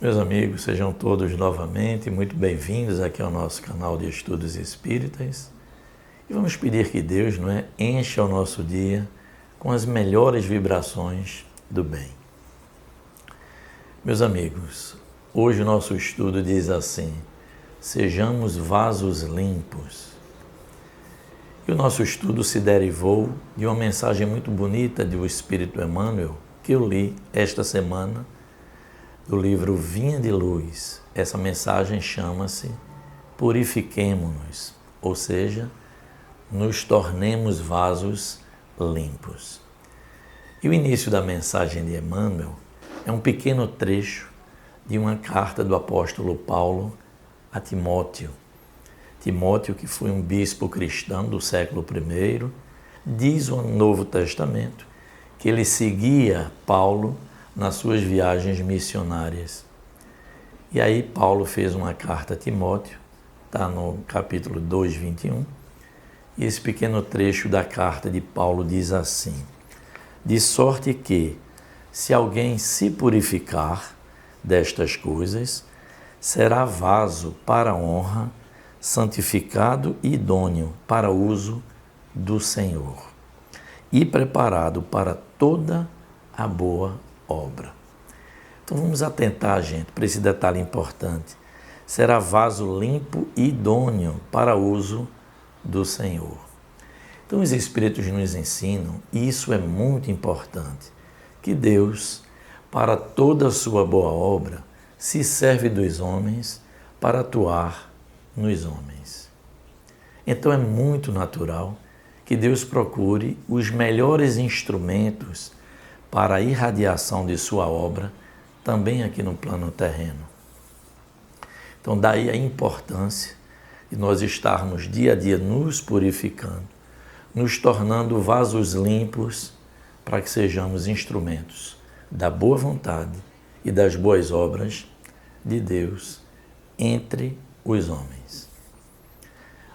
Meus amigos, sejam todos novamente muito bem-vindos aqui ao nosso canal de Estudos Espíritas. E vamos pedir que Deus, encha o nosso dia com as melhores vibrações do bem. Meus amigos, hoje o nosso estudo diz assim: sejamos vasos limpos. E o nosso estudo se derivou de uma mensagem muito bonita do Espírito Emmanuel que eu li esta semana do livro Vinha de Luz. Essa mensagem chama-se Purifiquemo-nos, ou seja, nos tornemos vasos limpos. E o início da mensagem de Emmanuel é um pequeno trecho de uma carta do apóstolo Paulo a Timóteo. Timóteo, que foi um bispo cristão do século I, diz no Novo Testamento que ele seguia Paulo nas suas viagens missionárias. E aí Paulo fez uma carta a Timóteo, está no capítulo 2, 21, e esse pequeno trecho da carta de Paulo diz assim: de sorte que, se alguém se purificar destas coisas, será vaso para a honra, santificado e idôneo para uso do Senhor, e preparado para toda a boa obra. Então vamos atentar, gente, para esse detalhe importante. Será vaso limpo e idôneo para uso do Senhor. Então os Espíritos nos ensinam, e isso é muito importante, que Deus, para toda a sua boa obra, se serve dos homens para atuar nos homens. Então é muito natural que Deus procure os melhores instrumentos para a irradiação de sua obra, também aqui no plano terreno. Então daí a importância de nós estarmos dia a dia nos purificando, nos tornando vasos limpos para que sejamos instrumentos da boa vontade e das boas obras de Deus entre os homens.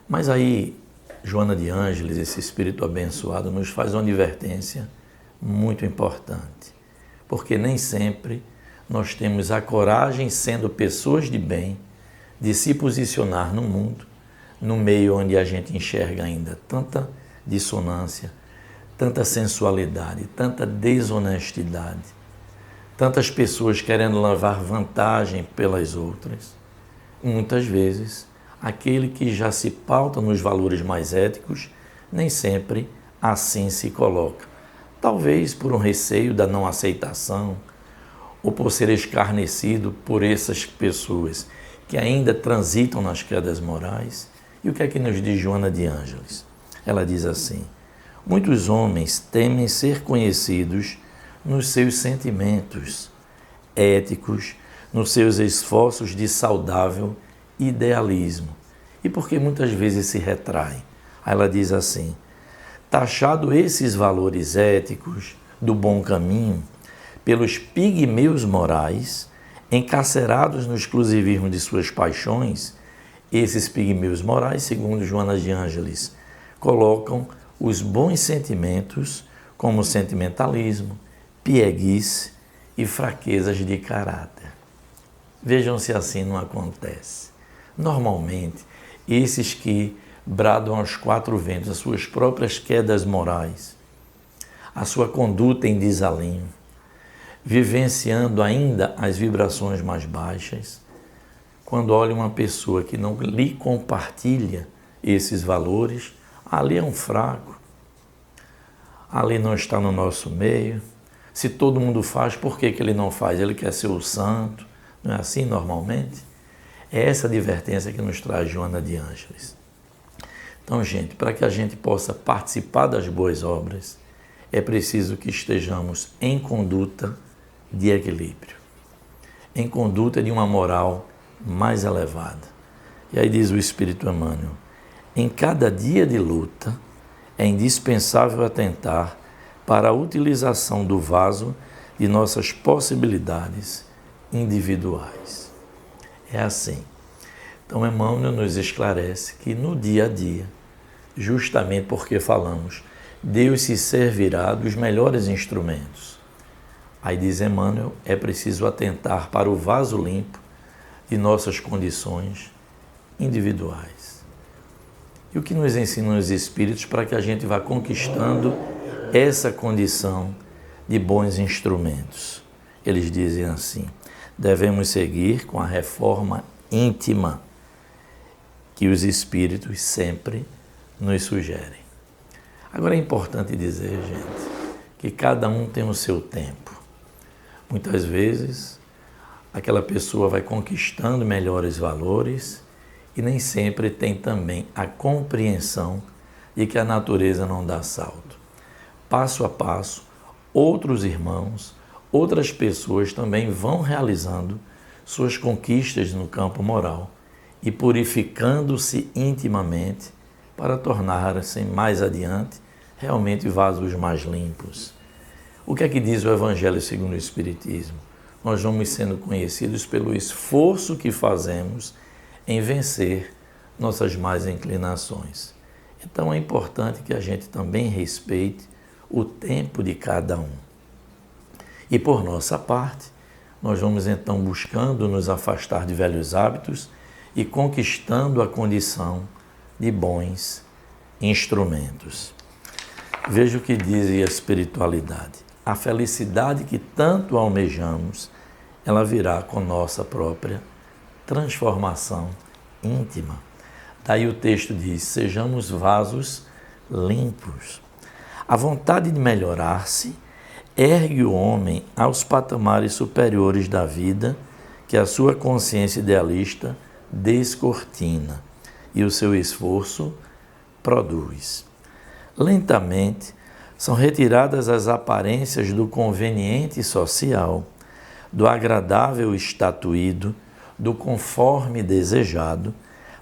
Mas aí, Joana de Ângeles, esse espírito abençoado, nos faz uma advertência muito importante, porque nem sempre nós temos a coragem, sendo pessoas de bem, de se posicionar no mundo, no meio onde a gente enxerga ainda tanta dissonância, tanta sensualidade, tanta desonestidade, tantas pessoas querendo levar vantagem pelas outras. Muitas vezes, aquele que já se pauta nos valores mais éticos, nem sempre assim se coloca. Talvez por um receio da não aceitação, ou por ser escarnecido por essas pessoas que ainda transitam nas quedas morais. E o que é que nos diz Joana de Ângeles? Ela diz assim: muitos homens temem ser conhecidos nos seus sentimentos éticos, nos seus esforços de saudável idealismo. E porque muitas vezes se retraem. Aí ela diz assim: taxado esses valores éticos do bom caminho pelos pigmeus morais, encarcerados no exclusivismo de suas paixões, esses pigmeus morais, segundo Joana de Ângeles, colocam os bons sentimentos como sentimentalismo, pieguice e fraquezas de caráter. Vejam se assim não acontece. Normalmente, esses que bradam aos quatro ventos as suas próprias quedas morais, a sua conduta em desalinho, vivenciando ainda as vibrações mais baixas, quando olha uma pessoa que não lhe compartilha esses valores, ali é um fraco, ali não está no nosso meio. Se todo mundo faz, por que ele não faz? Ele quer ser o santo, não é assim normalmente? É essa advertência que nos traz Joana de Ângeles. Então, gente, para que a gente possa participar das boas obras, é preciso que estejamos em conduta de equilíbrio, em conduta de uma moral mais elevada. E aí diz o Espírito Emmanuel: em cada dia de luta é indispensável atentar para a utilização do vaso de nossas possibilidades individuais. É assim. Então Emmanuel nos esclarece que no dia a dia, justamente porque falamos, Deus se servirá dos melhores instrumentos. Aí diz Emmanuel, é preciso atentar para o vaso limpo de nossas condições individuais. E o que nos ensinam os Espíritos para que a gente vá conquistando essa condição de bons instrumentos? Eles dizem assim, devemos seguir com a reforma íntima que os Espíritos sempre nos sugerem. Agora é importante dizer, gente, que cada um tem o seu tempo. Muitas vezes, aquela pessoa vai conquistando melhores valores e nem sempre tem também a compreensão de que a natureza não dá salto. Passo a passo, outros irmãos, outras pessoas também vão realizando suas conquistas no campo moral e purificando-se intimamente para tornar-se mais adiante realmente vasos mais limpos. O que é que diz o Evangelho segundo o Espiritismo? Nós vamos sendo conhecidos pelo esforço que fazemos em vencer nossas más inclinações. Então é importante que a gente também respeite o tempo de cada um. E por nossa parte, nós vamos então buscando nos afastar de velhos hábitos e conquistando a condição de bons instrumentos. Veja o que diz a espiritualidade. A felicidade que tanto almejamos, ela virá com nossa própria transformação íntima. Daí o texto diz, sejamos vasos limpos. A vontade de melhorar-se ergue o homem aos patamares superiores da vida que a sua consciência idealista descortina e o seu esforço produz. Lentamente, são retiradas as aparências do conveniente social, do agradável estatuído, do conforme desejado,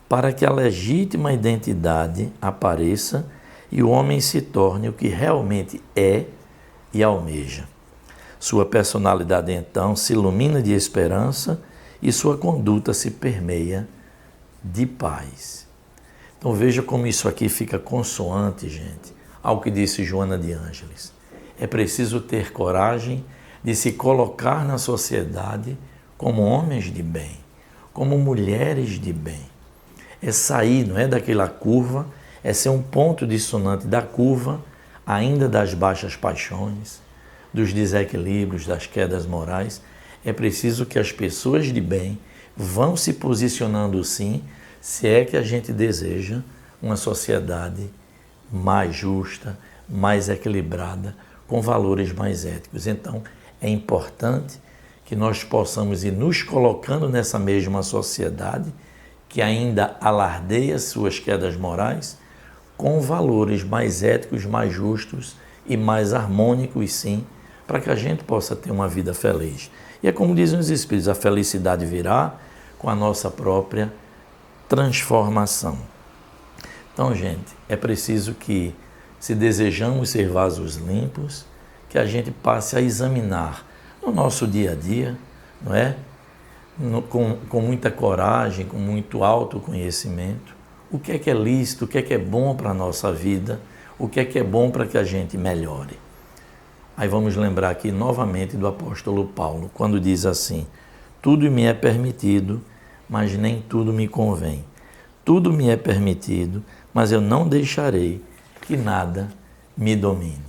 para que a legítima identidade apareça e o homem se torne o que realmente é e almeja. Sua personalidade, então, se ilumina de esperança e sua conduta se permeia de paz. Então veja como isso aqui fica consoante, gente, ao que disse Joana de Ângeles. É preciso ter coragem de se colocar na sociedade como homens de bem, como mulheres de bem. É sair, não é daquela curva, é ser um ponto dissonante da curva, ainda das baixas paixões, dos desequilíbrios, das quedas morais. É preciso que as pessoas de bem vão se posicionando sim, se é que a gente deseja uma sociedade mais justa, mais equilibrada, com valores mais éticos. Então, é importante que nós possamos ir nos colocando nessa mesma sociedade que ainda alardeia suas quedas morais com valores mais éticos, mais justos e mais harmônicos, sim, para que a gente possa ter uma vida feliz. E é como dizem os Espíritos, a felicidade virá com a nossa própria transformação. Então, gente, é preciso que, se desejamos ser vasos limpos, que a gente passe a examinar no nosso dia a dia, não é? Com muita coragem, com muito autoconhecimento, o que é lícito, o que é bom para a nossa vida, o que é bom para que a gente melhore. Aí vamos lembrar aqui novamente do apóstolo Paulo, quando diz assim, tudo me é permitido, mas nem tudo me convém. Tudo me é permitido, mas eu não deixarei que nada me domine.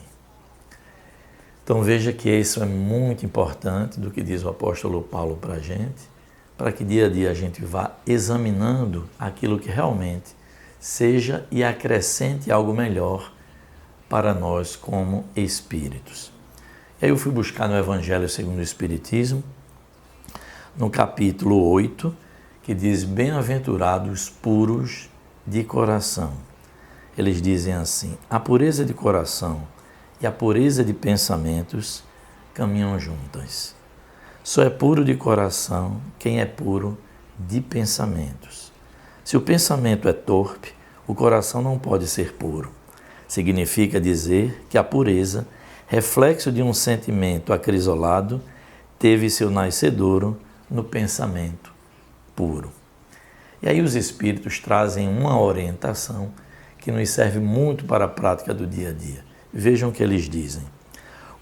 Então veja que isso é muito importante do que diz o apóstolo Paulo para a gente, para que dia a dia a gente vá examinando aquilo que realmente seja e acrescente algo melhor para nós como espíritos. E aí eu fui buscar no Evangelho segundo o Espiritismo, no capítulo 8, que diz, bem-aventurados puros de coração. Eles dizem assim, a pureza de coração e a pureza de pensamentos caminham juntas. Só é puro de coração quem é puro de pensamentos. Se o pensamento é torpe, o coração não pode ser puro. Significa dizer que a pureza, reflexo de um sentimento acrisolado, teve seu nascedouro no pensamento puro. E aí os Espíritos trazem uma orientação que nos serve muito para a prática do dia a dia. Vejam o que eles dizem.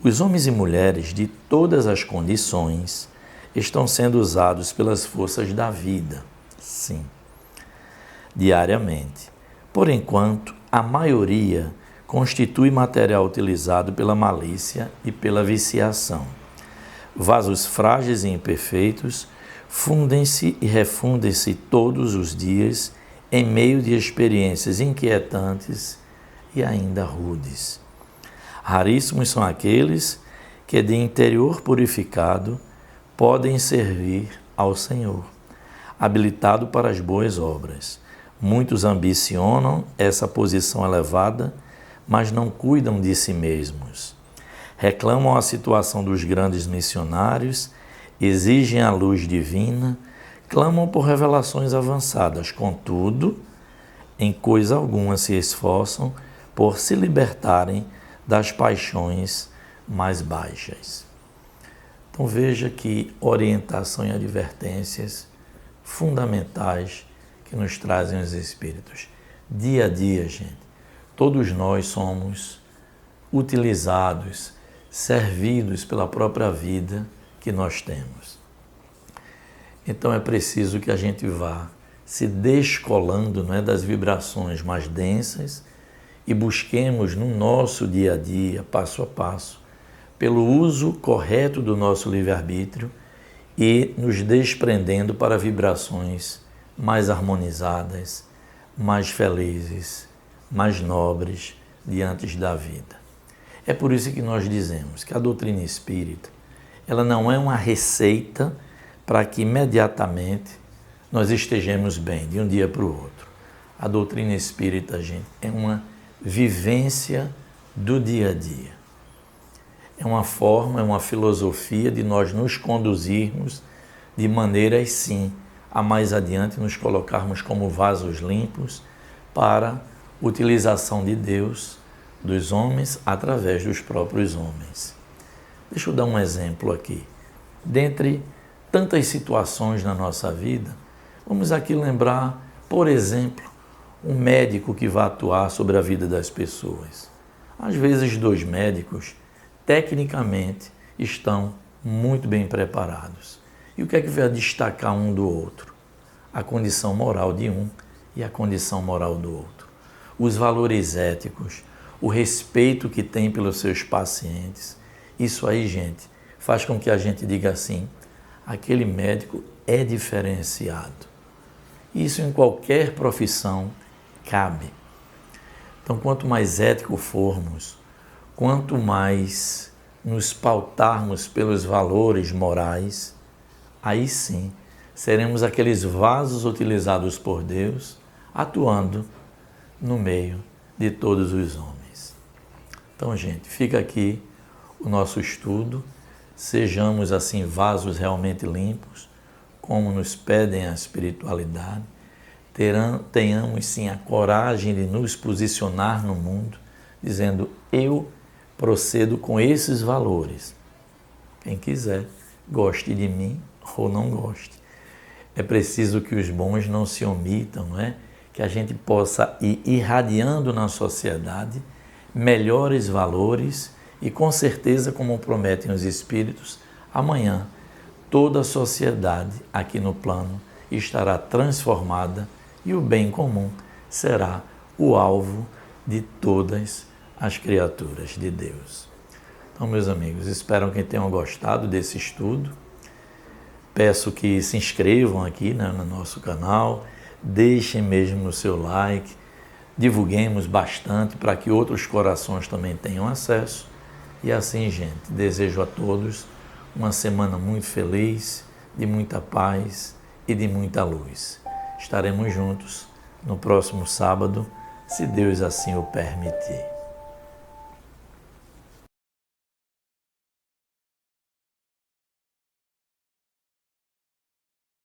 Os homens e mulheres de todas as condições estão sendo usados pelas forças da vida, sim, diariamente. Por enquanto, a maioria constitui material utilizado pela malícia e pela viciação. Vasos frágeis e imperfeitos fundem-se e refundem-se todos os dias em meio de experiências inquietantes e ainda rudes. Raríssimos são aqueles que, de interior purificado, podem servir ao Senhor, habilitado para as boas obras. Muitos ambicionam essa posição elevada, mas não cuidam de si mesmos. Reclamam a situação dos grandes missionários, exigem a luz divina, clamam por revelações avançadas, contudo, em coisa alguma se esforçam por se libertarem das paixões mais baixas. Então veja que orientação e advertências fundamentais que nos trazem os Espíritos. Dia a dia, gente, todos nós somos utilizados, servidos pela própria vida que nós temos. Então é preciso que a gente vá se descolando, não é, das vibrações mais densas e busquemos no nosso dia a dia, passo a passo, pelo uso correto do nosso livre-arbítrio e nos desprendendo para vibrações mais harmonizadas, mais felizes, mais nobres diante da vida. É por isso que nós dizemos que a doutrina espírita, ela não é uma receita para que imediatamente nós estejamos bem de um dia para o outro. A doutrina espírita, gente, é uma vivência do dia a dia. É uma forma, é uma filosofia de nós nos conduzirmos de maneira, sim, a mais adiante nos colocarmos como vasos limpos para utilização de Deus, dos homens, através dos próprios homens. Deixa eu dar um exemplo aqui. Dentre tantas situações na nossa vida, vamos aqui lembrar, por exemplo, um médico que vai atuar sobre a vida das pessoas. Às vezes, dois médicos, tecnicamente, estão muito bem preparados. E o que é que vai destacar um do outro? A condição moral de um e a condição moral do outro. Os valores éticos, o respeito que tem pelos seus pacientes. Isso aí, gente, faz com que a gente diga assim, aquele médico é diferenciado. Isso em qualquer profissão cabe. Então, quanto mais ético formos, quanto mais nos pautarmos pelos valores morais, aí sim seremos aqueles vasos utilizados por Deus, atuando no meio de todos os homens. Então, gente, fica aqui o nosso estudo, sejamos assim vasos realmente limpos, como nos pedem a espiritualidade, tenhamos sim a coragem de nos posicionar no mundo, dizendo, eu procedo com esses valores. Quem quiser, goste de mim ou não goste. É preciso que os bons não se omitam, não é? Que a gente possa ir irradiando na sociedade melhores valores e, com certeza, como prometem os Espíritos, amanhã toda a sociedade aqui no plano estará transformada e o bem comum será o alvo de todas as criaturas de Deus. Então, meus amigos, espero que tenham gostado desse estudo. Peço que se inscrevam aqui, né, no nosso canal, deixem mesmo o seu like, divulguemos bastante para que outros corações também tenham acesso. E assim, gente, desejo a todos uma semana muito feliz, de muita paz e de muita luz. Estaremos juntos no próximo sábado, se Deus assim o permitir.